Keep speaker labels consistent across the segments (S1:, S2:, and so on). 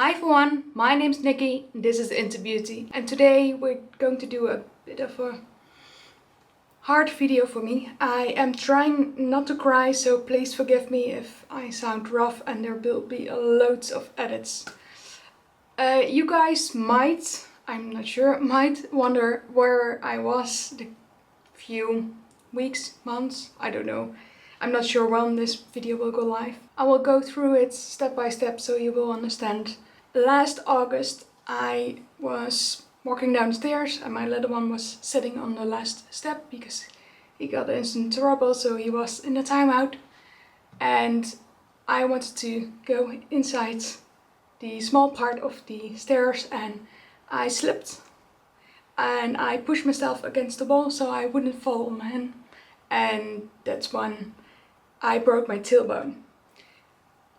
S1: Hi everyone, my name's Nikki, this is Interbeauty, and today we're going to do a bit of a hard video for me. I am trying not to cry, so please forgive me if I sound rough and there will be loads of edits. You guys might, I'm not sure, might wonder where I was the few weeks, months, I don't know. I'm not sure when this video will go live. I will go through it step by step so you will understand. Last August I was walking downstairs and my little one was sitting on the last step because he got instant trouble, so he was in a timeout. And I wanted to go inside the small part of the stairs and I slipped. And I pushed myself against the wall so I wouldn't fall on him. And that's when I broke my tailbone.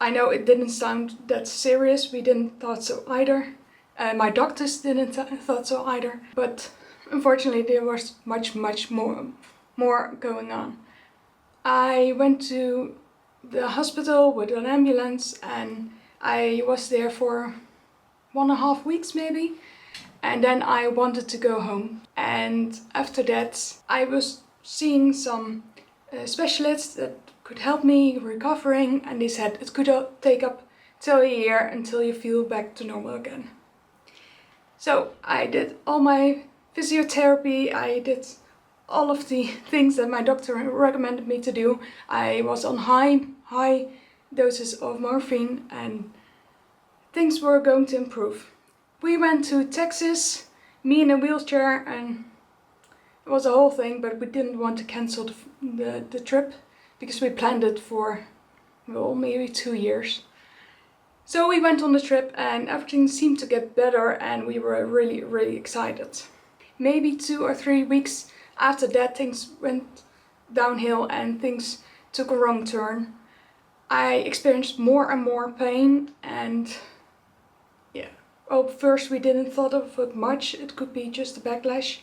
S1: I know it didn't sound that serious, we didn't thought so either. My doctors didn't thought so either. But unfortunately there was much more going on. I went to the hospital with an ambulance and I was there for 1.5 weeks maybe. And then I wanted to go home. And after that I was seeing some specialists that could help me recovering, and they said it could take up till a year until you feel back to normal again. So I did all my physiotherapy, I did all of the things that my doctor recommended me to do. I was on high doses of morphine and things were going to improve. We went to Texas, me in a wheelchair, and it was a whole thing, but we didn't want to cancel the trip because we planned it for, well, maybe 2 years. So we went on the trip and everything seemed to get better and we were really excited. Maybe 2 or 3 weeks after that things went downhill and things took a wrong turn. I experienced more and more pain and yeah. Well, first we didn't thought of it much, it could be just a backlash.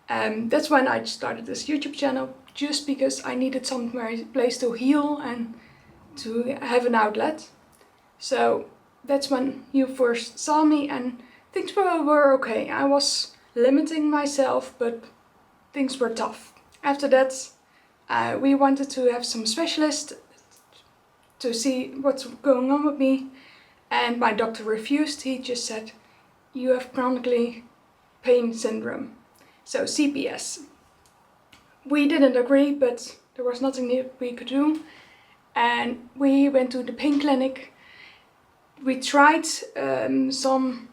S1: That's when I started this YouTube channel, just because I needed some place to heal and to have an outlet. So that's when you first saw me and things were okay. I was limiting myself, but things were tough. After that we wanted to have some specialists to see what's going on with me, and my doctor refused. He just said, you have chronic pain syndrome. So CPS. We didn't agree, but there was nothing we could do. And we went to the pain clinic. We tried some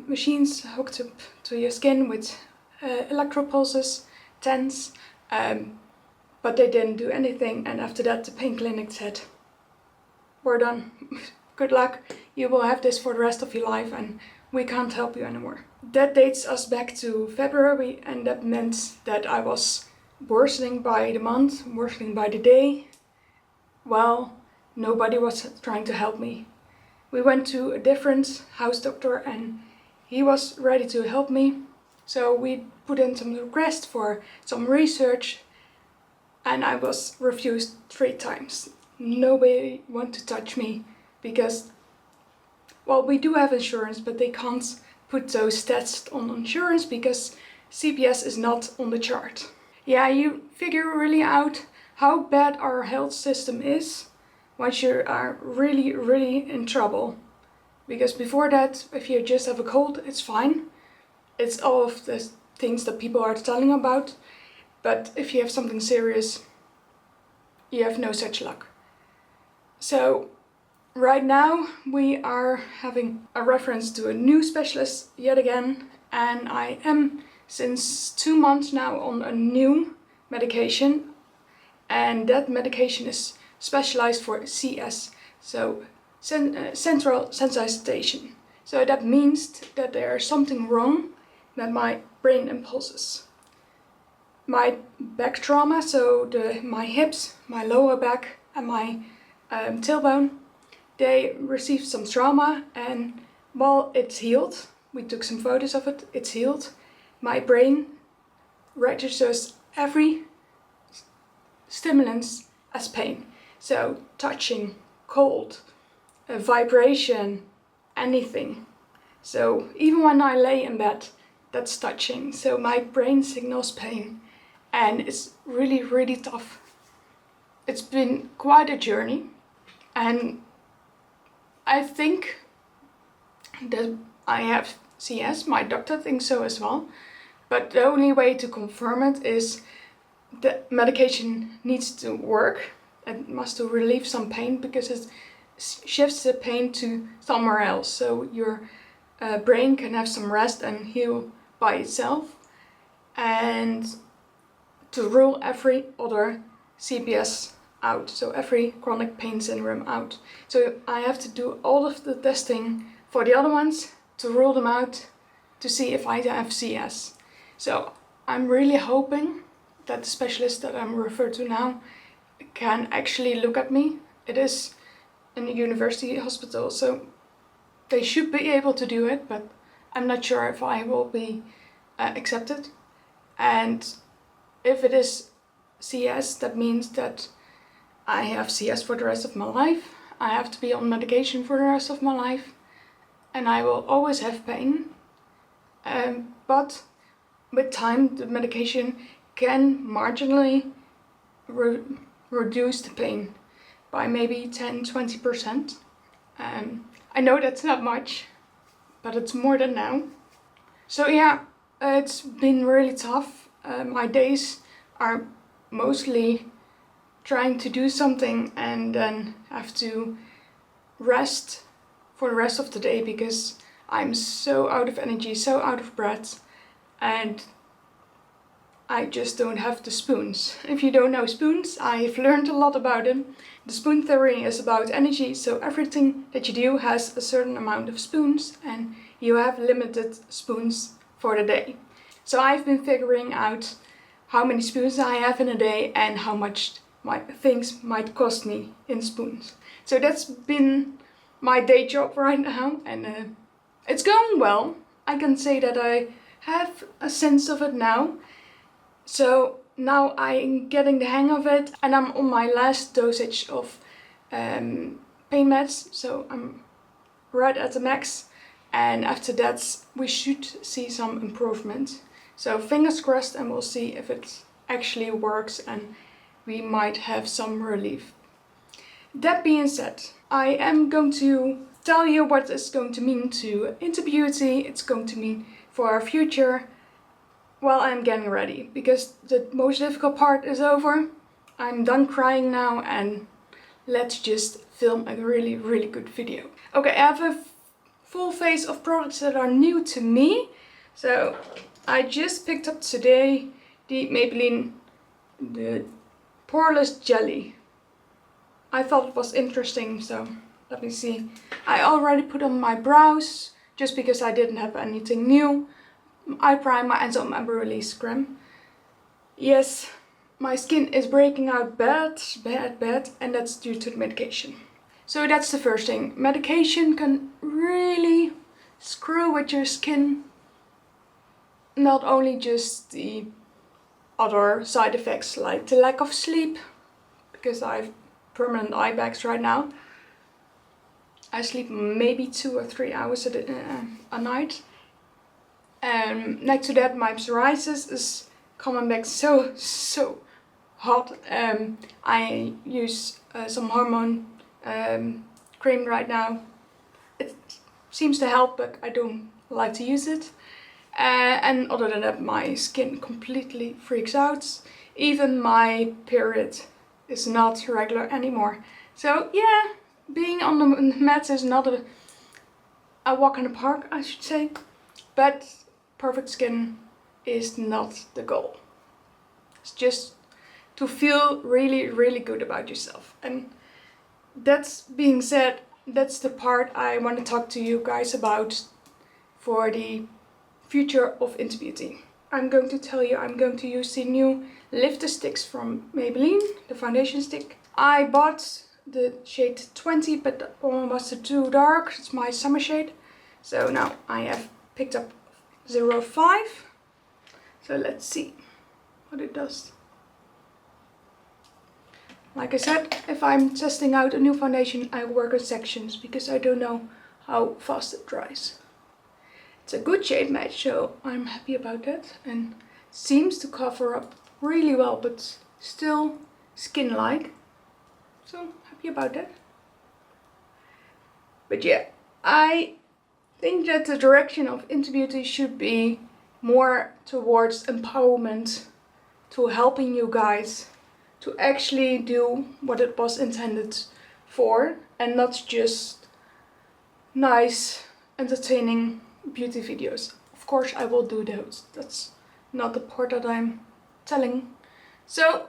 S1: machines hooked up to your skin with electropulses, TENS, but they didn't do anything. And after that the pain clinic said, we're done. Good luck, you will have this for the rest of your life and we can't help you anymore. That dates us back to February, and that meant that I was worsening by the month, worsening by the day. Well, nobody was trying to help me. We went to a different house doctor and he was ready to help me. So we put in some requests for some research and I was refused 3 times. Nobody wanted to touch me because, well, we do have insurance, but they can't put those tests on insurance because CPS is not on the chart. Yeah, you figure really out how bad our health system is once you are really in trouble. Because before that, if you just have a cold, it's fine. It's all of the things that people are telling about. But if you have something serious, you have no such luck. So right now we are having a reference to a new specialist yet again, and I am since 2 months now on a new medication, and that medication is specialized for CS, so central sensitization. So that means that there is something wrong with my brain impulses. My back trauma, so my hips, my lower back and my tailbone, they received some trauma, and while it's healed, we took some photos of it, it's healed, my brain registers every stimulus as pain. So touching, cold, vibration, anything. So even when I lay in bed, that's touching. So my brain signals pain, and it's really, really tough. It's been quite a journey, and I think that I have CS. My doctor thinks so as well. But the only way to confirm it is the medication needs to work. It must to relieve some pain, because it shifts the pain to somewhere else. So your brain can have some rest and heal by itself. And to rule every other CPS out. So every chronic pain syndrome out. So I have to do all of the testing for the other ones to rule them out, to see if I have CS. So I'm really hoping that the specialist that I'm referred to now can actually look at me. It is in a university hospital, so they should be able to do it, but I'm not sure if I will be accepted. And if it is CS, that means that I have CS for the rest of my life. I have to be on medication for the rest of my life, and I will always have pain. But with time, the medication can marginally reduce the pain by maybe 10-20%. I know that's not much, but it's more than now. So yeah, it's been really tough. My days are mostly trying to do something and then have to rest for the rest of the day, because I'm so out of energy, so out of breath, and I just don't have the spoons. If you don't know spoons, I've learned a lot about them. The spoon theory is about energy, so everything that you do has a certain amount of spoons, and you have limited spoons for the day. So I've been figuring out how many spoons I have in a day and how much my things might cost me in spoons. So that's been my day job right now, and it's going well. I can say that I have a sense of it now. So now I'm getting the hang of it, and I'm on my last dosage of pain meds. So I'm right at the max, and after that we should see some improvement. So fingers crossed, and we'll see if it actually works and we might have some relief. That being said, I am going to tell you what it's going to mean to Interbeauty. It's going to mean for our future while I'm getting ready, because the most difficult part is over. I'm done crying now, and let's just film a really, really good video. Okay, I have a full face of products that are new to me. So I just picked up today the Maybelline, the Poreless Jelly. I thought it was interesting, so let me see. I already put on my brows, just because I didn't have anything new. Eye primer and some amber release cream. Yes, my skin is breaking out bad, and that's due to the medication. So that's the first thing. Medication can really screw with your skin. Not only just the other side effects like the lack of sleep, because I have permanent eye bags right now. I sleep maybe 2 or 3 hours a night. Next to that, my psoriasis is coming back so hot. I use some hormone cream right now. It seems to help, but I don't like to use it. And other than that, my skin completely freaks out. Even my period is not regular anymore. So yeah, being on the meds is not a walk in the park, I should say. But perfect skin is not the goal. It's just to feel really, really good about yourself. And that's being said, that's the part I want to talk to you guys about for the future of Interbeauty. I'm going to tell you I'm going to use the new lifter sticks from Maybelline, the foundation stick. I bought the shade 20, but that one was too dark. It's my summer shade. So now I have picked up 05. So let's see what it does. Like I said, if I'm testing out a new foundation, I work in sections because I don't know how fast it dries. It's a good shade match, so I'm happy about that, and seems to cover up really well, but still skin-like. So happy about that. But yeah, I think that the direction of Interbeauty should be more towards empowerment, to helping you guys to actually do what it was intended for, and not just nice, entertaining beauty videos. Of course I will do those. That's not the part that I'm telling. So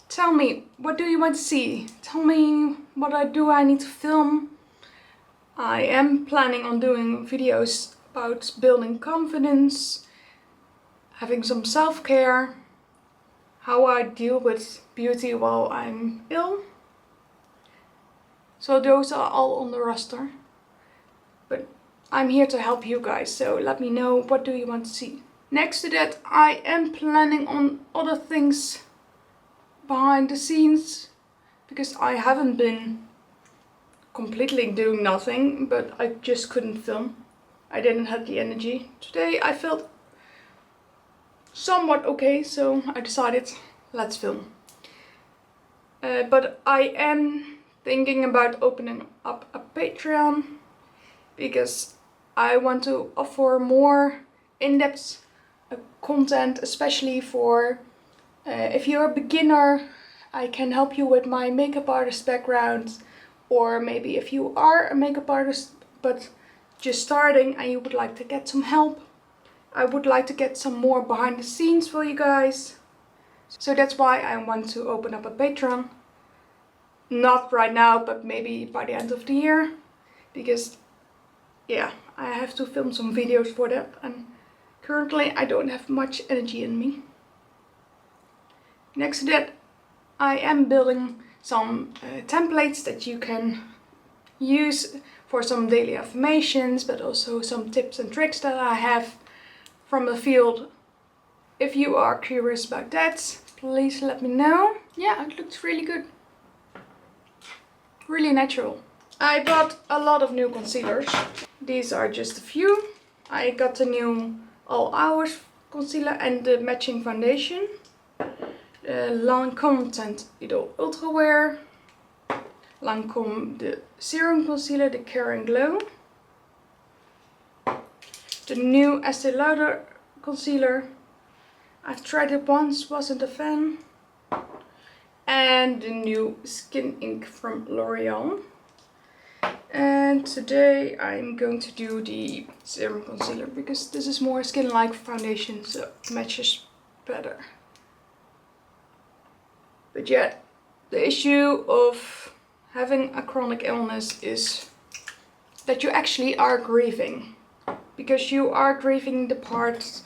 S1: tell me, what do you want to see? Tell me what I need to film. I am planning on doing videos about building confidence, having some self-care, how I deal with beauty while I'm ill. So those are all on the roster. But I'm here to help you guys, so let me know, what do you want to see. Next to that, I am planning on other things behind the scenes, because I haven't been completely doing nothing, but I just couldn't film. I didn't have the energy. Today I felt somewhat okay, so I decided, let's film. But I am thinking about opening up a Patreon, because I want to offer more in-depth content, especially for if you're a beginner. I can help you with my makeup artist background, or maybe if you are a makeup artist but just starting and you would like to get some help. I would like to get some more behind the scenes for you guys. So that's why I want to open up a Patreon. Not right now, but maybe by the end of the year, because yeah, I have to film some videos for that, and currently I don't have much energy in me. Next to that, I am building some templates that you can use for some daily affirmations, but also some tips and tricks that I have from the field. If you are curious about that, please let me know. Yeah, it looks really good. Really natural. I bought a lot of new concealers. These are just a few. I got the new All Hours concealer and the matching foundation. Lancome Teint Idol Ultra Wear. Lancome the Serum Concealer, the Care and Glow. The new Estee Lauder concealer. I've tried it once, wasn't a fan. And the new Skin Ink from L'Oreal. And today I'm going to do the serum concealer, because this is more skin-like foundation, so it matches better. But yeah, the issue of having a chronic illness is that you actually are grieving. Because you are grieving the part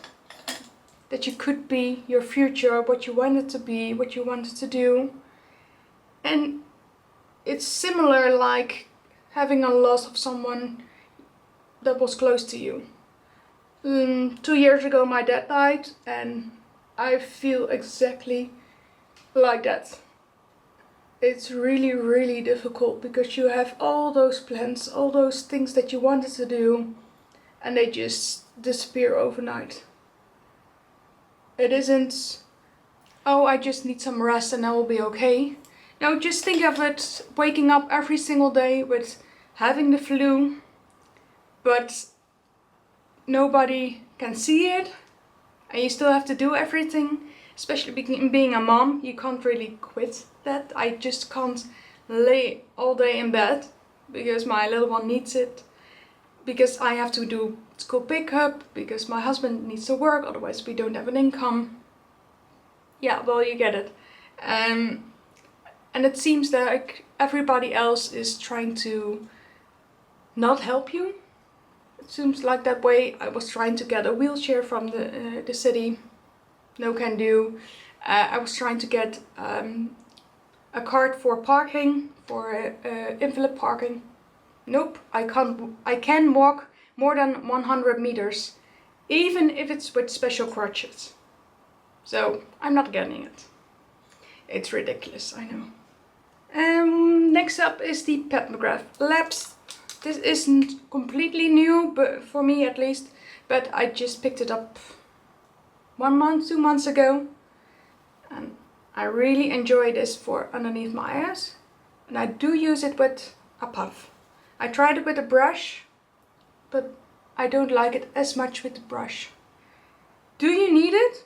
S1: that you could be, your future, what you wanted to be, what you wanted to do. And it's similar like having a loss of someone that was close to you. 2 years ago my dad died, and I feel exactly like that. It's really, really difficult, because you have all those plans, all those things that you wanted to do, and they just disappear overnight. It isn't, oh, I just need some rest and I will be okay. No, just think of it waking up every single day with having the flu, but nobody can see it, and you still have to do everything. Especially being a mom, you can't really quit that. I just can't lay all day in bed, because my little one needs it. Because I have to do school pickup, because my husband needs to work, otherwise we don't have an income. Yeah, well, you get it. And it seems like everybody else is trying to not help you. It seems like that way. I was trying to get a wheelchair from the city. No can do. I was trying to get a card for parking, for invalid parking. Nope, I can't. I can walk more than 100 meters, even if it's with special crutches. So I'm not getting it. It's ridiculous, I know. Next up is the Pat McGrath Labs This isn't completely new, but for me at least, but I just picked it up 1 month, 2 months ago, and I really enjoy this for underneath my eyes, and I do use it with a puff. I tried it with a brush, but I don't like it as much with the brush. Do you need it?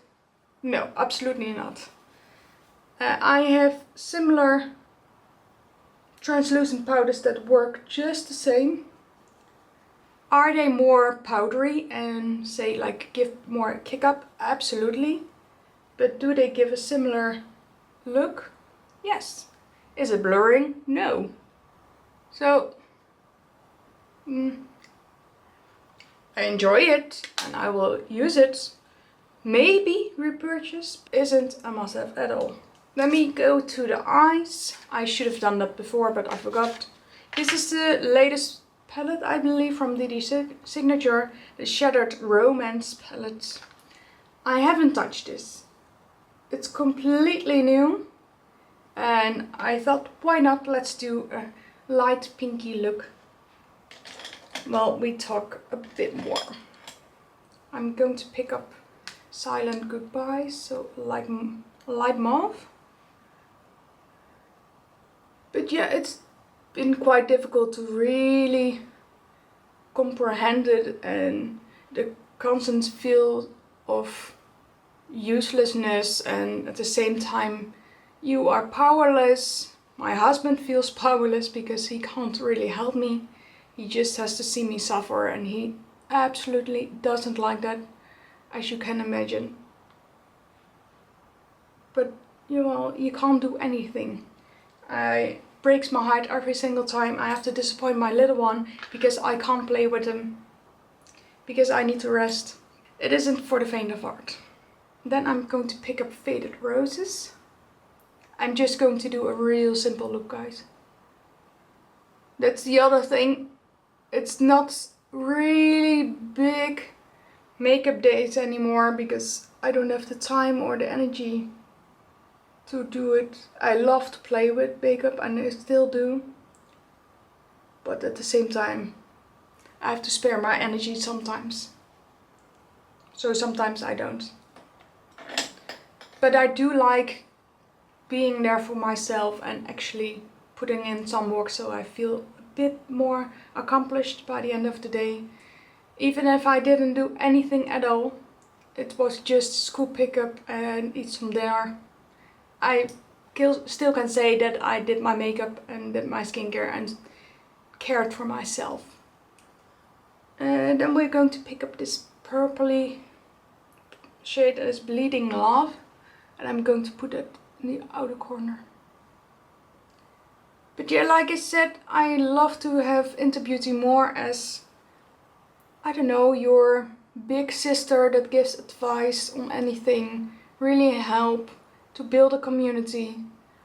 S1: No, absolutely not. I have similar translucent powders that work just the same. Are they more powdery and say like give more kick up? Absolutely. But do they give a similar look? Yes. Is it blurring? No. So I enjoy it and I will use it. Maybe repurchase isn't a must-have at all. Let me go to the eyes. I should have done that before, but I forgot. This is the latest palette, I believe, from DD Signature, the Shattered Romance palette. I haven't touched this. It's completely new, and I thought, why not? Let's do a light pinky look. Well, we talk a bit more. I'm going to pick up Silent Goodbye, so like light mauve. But yeah, it's been quite difficult to really comprehend it, and the constant feel of uselessness, and at the same time you are powerless. My husband feels powerless because he can't really help me. He just has to see me suffer, and he absolutely doesn't like that, as you can imagine. But you can't do anything. It breaks my heart every single time I have to disappoint my little one because I can't play with him, because I need to rest. It isn't for the faint of heart. Then I'm going to pick up Faded Roses. I'm just going to do a real simple look, guys. That's the other thing. It's not really big makeup days anymore because I don't have the time or the energy to do it. I love to play with makeup and I still do. But at the same time, I have to spare my energy sometimes. So sometimes I don't. But I do like being there for myself and actually putting in some work so I feel a bit more accomplished by the end of the day. Even if I didn't do anything at all, it was just school pickup and eat some dinner. I still can say that I did my makeup and did my skincare and cared for myself. And then we're going to pick up this purpley shade that is Bleeding Love, and I'm going to put it in the outer corner. But yeah, like I said, I love to have Interbeauty more as, I don't know, your big sister that gives advice on anything, really help to build a community.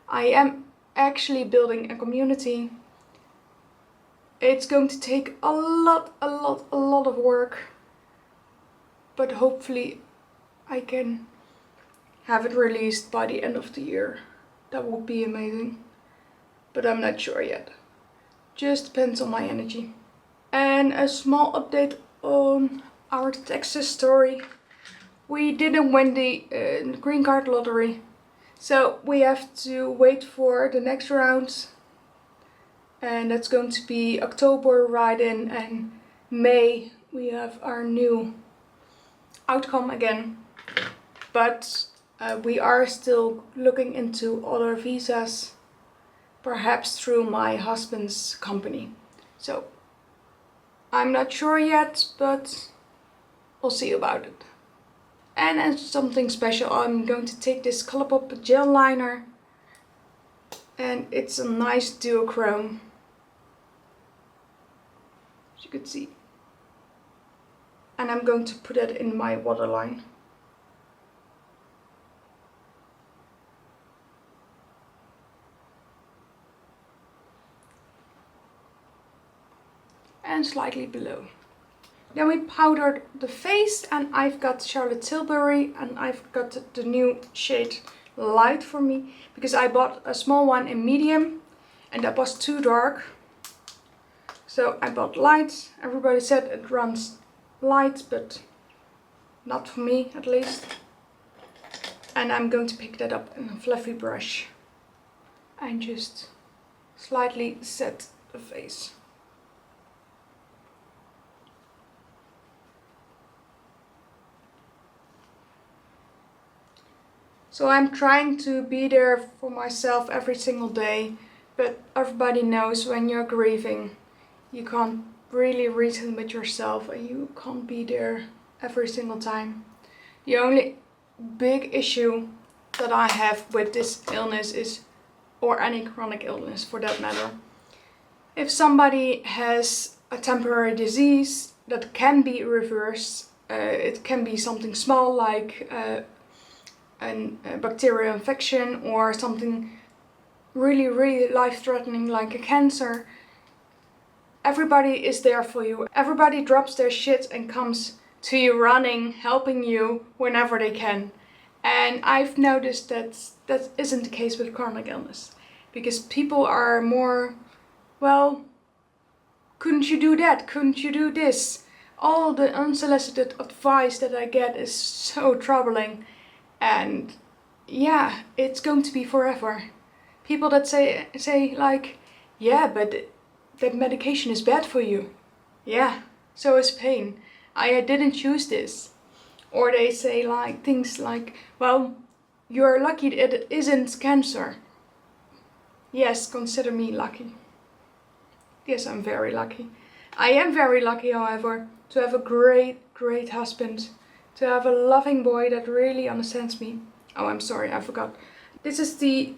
S1: I am actually building a community. It's going to take a lot of work, but hopefully I can have it released by the end of the year. That would be amazing, but I'm not sure yet. Just depends on my energy. And a small update on our Texas story. We didn't win the green card lottery, so we have to wait for the next round, and that's going to be October write-in, and May we have our new outcome again. But we are still looking into other visas, perhaps through my husband's company. So I'm not sure yet, but we'll see about it. And as something special, I'm going to take this Colourpop gel liner, and it's a nice duochrome, as you can see. And I'm going to put it in my waterline. And slightly below. Then we powdered the face, and I've got Charlotte Tilbury, and I've got the new shade Light for me, because I bought a small one in medium and that was too dark. So I bought lights. Everybody said it runs light, but not for me at least. And I'm going to pick that up in a fluffy brush and just slightly set the face. So I'm trying to be there for myself every single day, but everybody knows when you're grieving, you can't really reason with yourself and you can't be there every single time. The only big issue that I have with this illness is, or any chronic illness for that matter, if somebody has a temporary disease that can be reversed, it can be something small like a bacterial infection or something really life-threatening like a cancer. Everybody is there for you. Everybody drops their shit and comes to you running, helping you whenever they can. And I've noticed that that isn't the case with chronic illness. Because people are more, well, couldn't you do that? Couldn't you do this? All the unsolicited advice that I get is so troubling. And yeah, it's going to be forever. People that say like, yeah, but that medication is bad for you. Yeah, so is pain. I didn't choose this. Or they say like things like, well, you're lucky it isn't cancer. Yes, consider me lucky. Yes, I'm very lucky. I am very lucky, however, to have a great husband. To have a loving boy that really understands me. Oh, I'm sorry, I forgot. This is the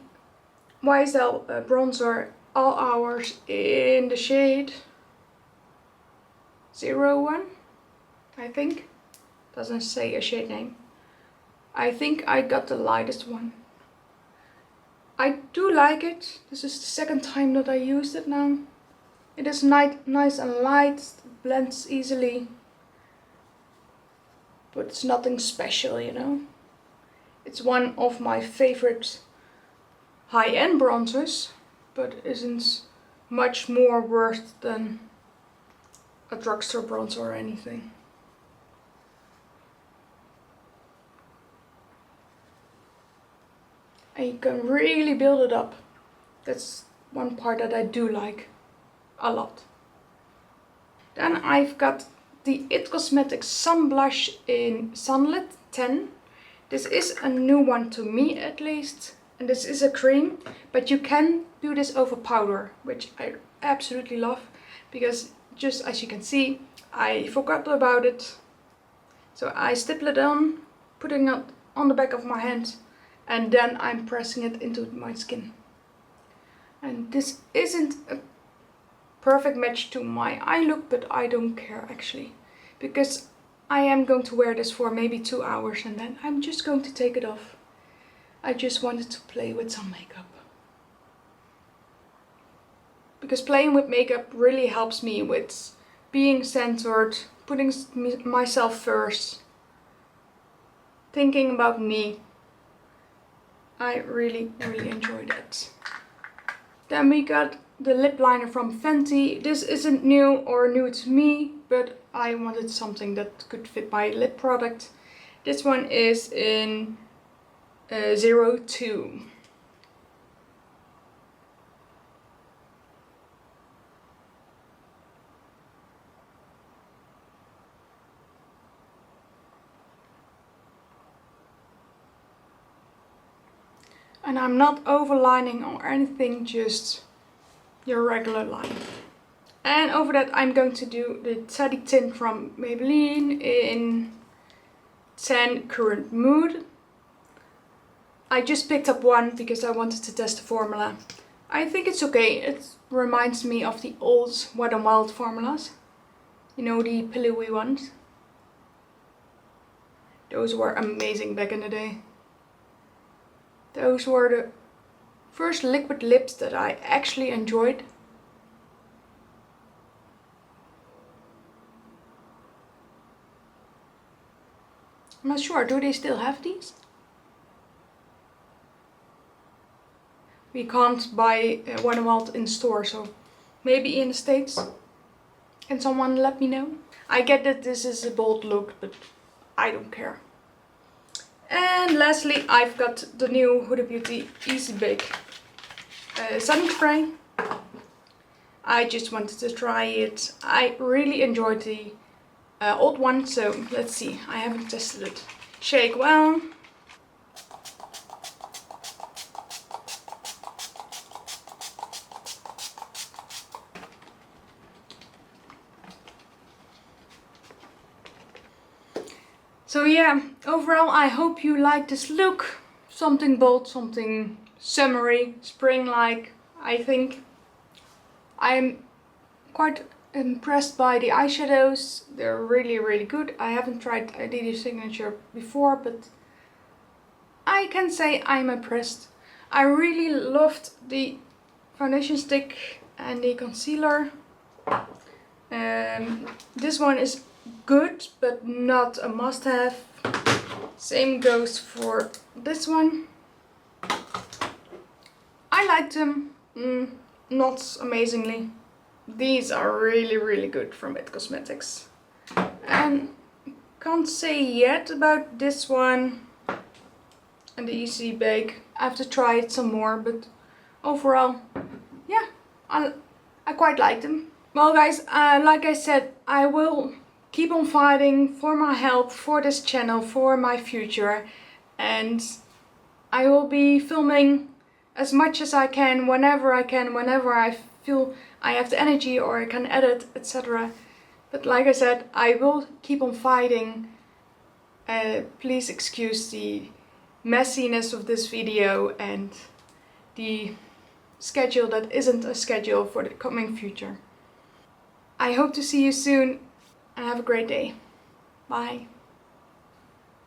S1: YSL bronzer All Hours in the shade 01, I think. Doesn't say a shade name. I think I got the lightest one. I do like it. This is the second time that I used it now. It is nice and light, blends easily. But it's nothing special, you know. It's one of my favorite high-end bronzers, but isn't much more worth than a drugstore bronzer or anything. And you can really build it up. That's one part that I do like a lot. Then I've got the IT Cosmetics Sun Blush in Sunlit 10. This is a new one to me at least. And this is a cream, but you can do this over powder, which I absolutely love. Because just as you can see, I forgot about it. So I stipple it on, putting it on the back of my hand, and then I'm pressing it into my skin. And this isn't a perfect match to my eye look, but I don't care actually. Because I am going to wear this for maybe 2 hours and then I'm just going to take it off. I just wanted to play with some makeup. Because playing with makeup really helps me with being centered, putting myself first, thinking about me. I really enjoyed it. Then we got the lip liner from Fenty. This isn't new or new to me, but I wanted something that could fit my lip product. This one is in 02. And I'm not overlining or anything, just your regular line. And over that I'm going to do the Teddy Tint from Maybelline in 10 Current Mood. I just picked up one because I wanted to test the formula. I think it's okay. It reminds me of the old Wet n Wild formulas. You know, the pillowy ones. Those were amazing back in the day. Those were the first liquid lips that I actually enjoyed. I'm not sure, do they still have these? We can't buy Wet n Wild in store, so maybe in the States. Can someone let me know? I get that this is a bold look, but I don't care. And lastly, I've got the new Huda Beauty Easy Bake setting spray. I just wanted to try it. I really enjoyed the old one, so let's see. I haven't tested it. Shake well. So yeah, overall I hope you like this look. Something bold, something summery, spring-like, I think. I'm quite impressed by the eyeshadows. They're really, really good. I haven't tried Adidas Signature before, but I can say I'm impressed. I really loved the foundation stick and the concealer. This one is good, but not a must-have. Same goes for this one. I liked them, not amazingly. These are really, really good from It Cosmetics. And can't say yet about this one and the Easy Bake. I have to try it some more, but overall, yeah, I quite like them. Well guys, like I said, I will keep on fighting for my health, for this channel, for my future, and I will be filming as much as I can, whenever I feel I have the energy or I can edit, etc. But like I said, I will keep on fighting. Please excuse the messiness of this video and the schedule that isn't a schedule for the coming future. I hope to see you soon and have a great day. Bye.